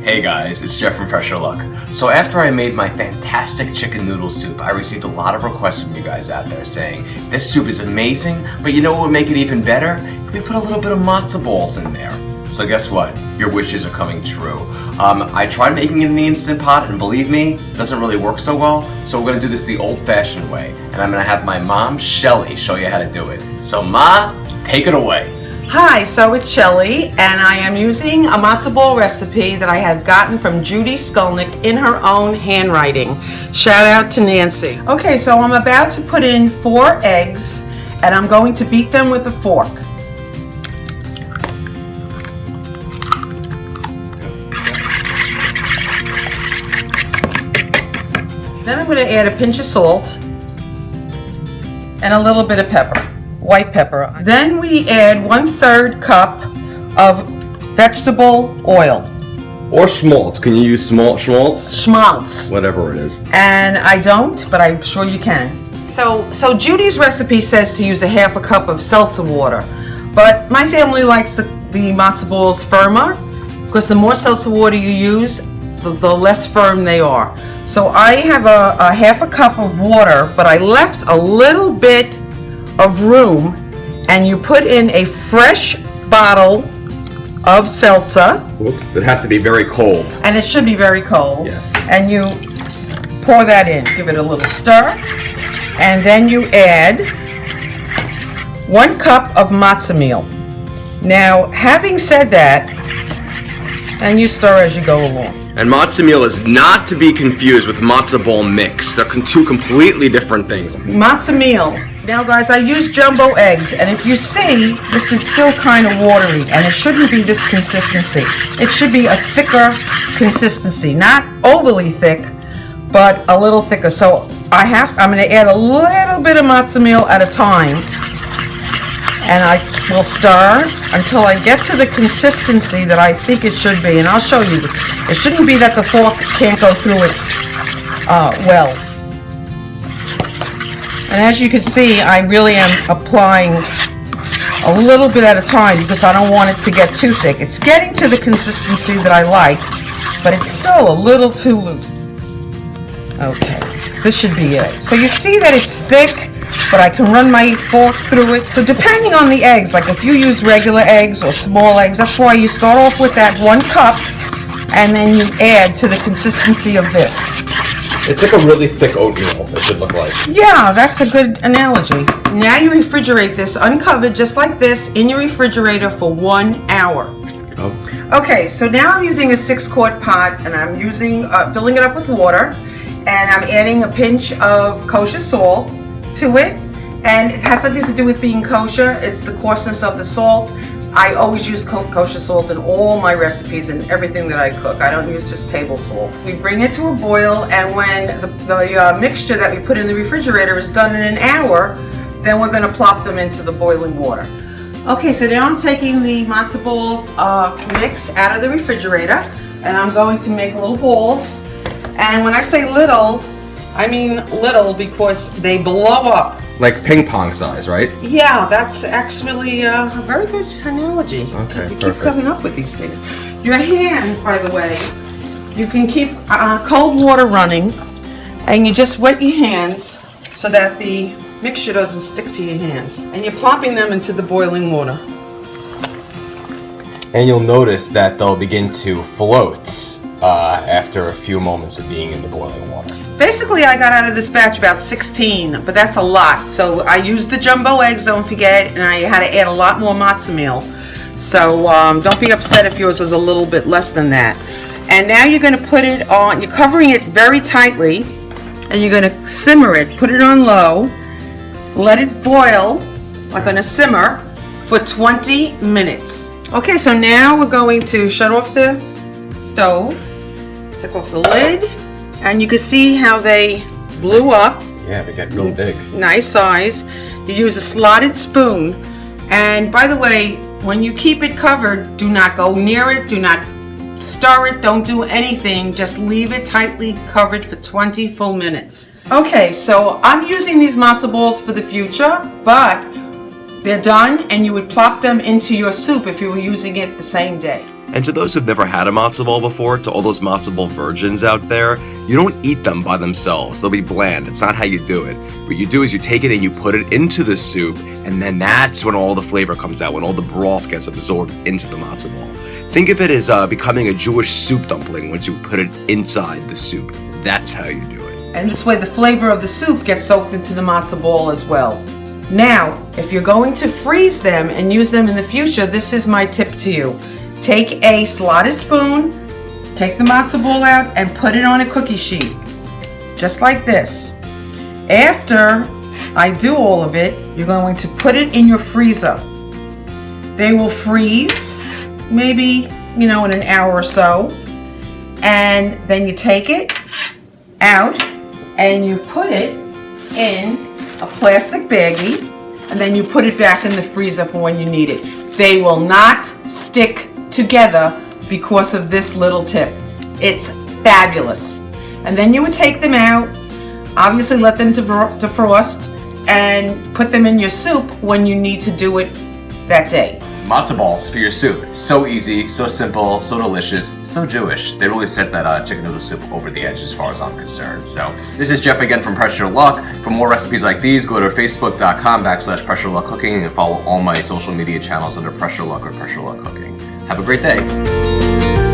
Hey guys, it's Jeff from Fresher Luck. So after I made my fantastic chicken noodle soup, I received a lot of requests from you guys out there saying, this soup is amazing, but you know what would make it even better? If we put a little bit of matzo balls in there. So guess what? Your wishes are coming true. I tried making it in the Instant Pot, and believe me, it doesn't really work so well, so we're gonna do this the old-fashioned way. And I'm gonna have my mom, Shelly, show you how to do it. So Ma, take it away. Hi, so it's Shelly, and I am using a matzo ball recipe that I have gotten from Judy Skolnick in her own handwriting. Shout out to Nancy. Okay, so I'm about to put in 4 eggs, and I'm going to beat them with a fork. Then I'm going to add a pinch of salt and a little bit of pepper. White pepper. Then we add 1/3 cup of vegetable oil. Or schmaltz. Can you use schmaltz? Schmaltz. Whatever it is. And I don't, but I'm sure you can. So Judy's recipe says to use a 1/2 cup of seltzer water, but my family likes the matzo balls firmer because the more seltzer water you use, the less firm they are. So I have a 1/2 cup of water, but I left a little bit of room, and you put in a fresh bottle of seltzer. Whoops, that has to be very cold. And it should be very cold. Yes. And you pour that in, give it a little stir, and then you add 1 cup of matzo meal. Now, having said that, and you stir as you go along. And matzo meal is not to be confused with matzo ball mix. They're two completely different things. Matzo meal. Now guys, I use jumbo eggs, and if you see, this is still kind of watery, and it shouldn't be this consistency. It should be a thicker consistency, not overly thick, but a little thicker. So I'm going to add a little bit of matzo meal at a time, and I will stir until I get to the consistency that I think it should be, and I'll show you. It shouldn't be that the fork can't go through it well. And as you can see, I really am applying a little bit at a time because I don't want it to get too thick. It's getting to the consistency that I like, but it's still a little too loose. Okay, this should be it. So you see that it's thick, but I can run my fork through it. So depending on the eggs, like if you use regular eggs or small eggs, that's why you start off with that 1 cup, and then you add to the consistency of this. It's like a really thick oatmeal, it should look like. Yeah, that's a good analogy. Now you refrigerate this uncovered just like this in your refrigerator for 1 hour. Oh. Okay, so now I'm using a 6-quart pot, and I'm filling it up with water, and I'm adding a pinch of kosher salt to it, and it has something to do with being kosher. It's the coarseness of the salt. I always use kosher salt in all my recipes and everything that I cook. I don't use just table salt. We bring it to a boil, and when the mixture that we put in the refrigerator is done in an hour, then we're going to plop them into the boiling water. Okay, so now I'm taking the matzo balls mix out of the refrigerator, and I'm going to make little balls. And when I say little, I mean little because they blow up. Like ping pong size, right? Yeah, that's actually a very good analogy. Okay, you perfect. keep coming up with these things. Your hands, by the way, you can keep cold water running, and you just wet your hands so that the mixture doesn't stick to your hands. And you're plopping them into the boiling water. And you'll notice that they'll begin to float after a few moments of being in the boiling water. Basically, I got out of this batch about 16, but that's a lot. So I used the jumbo eggs, don't forget, and I had to add a lot more matzo meal. So don't be upset if yours is a little bit less than that. And now you're going to put it on, you're covering it very tightly, and you're going to simmer it. Put it on low, let it boil, like on a simmer, for 20 minutes. Okay, so now we're going to shut off the stove, take off the lid, and you can see how they blew up. Yeah, they get real big. Nice size. You use a slotted spoon, and by the way, when you keep it covered, do not go near it, do not stir it, don't do anything, just leave it tightly covered for 20 full minutes. Okay, so I'm using these matzo balls for the future, but they're done, and you would plop them into your soup if you were using it the same day. And to those who've never had a matzo ball before, to all those matzo ball virgins out there, you don't eat them by themselves. They'll be bland. It's not how you do it. What you do is you take it and you put it into the soup, and then that's when all the flavor comes out, when all the broth gets absorbed into the matzo ball. Think of it as becoming a Jewish soup dumpling once you put it inside the soup. That's how you do it. And this way the flavor of the soup gets soaked into the matzo ball as well. Now, if you're going to freeze them and use them in the future, this is my tip to you. Take a slotted spoon, take the matzo ball out, and put it on a cookie sheet, just like this. After I do all of it, you're going to put it in your freezer. They will freeze, maybe, in an hour or so, and then you take it out and you put it in a plastic baggie, and then you put it back in the freezer for when you need it. They will not stick together because of this little tip. It's fabulous. And then you would take them out, obviously let them defrost, and put them in your soup when you need to do it that day. Matzo balls for your soup. So easy, so simple, so delicious, so Jewish. They really set that chicken noodle soup over the edge as far as I'm concerned. So this is Jeff again from Pressure Luck. For more recipes like these, go to facebook.com/Pressure Luck Cooking and follow all my social media channels under Pressure Luck or Pressure Luck Cooking. Have a great day.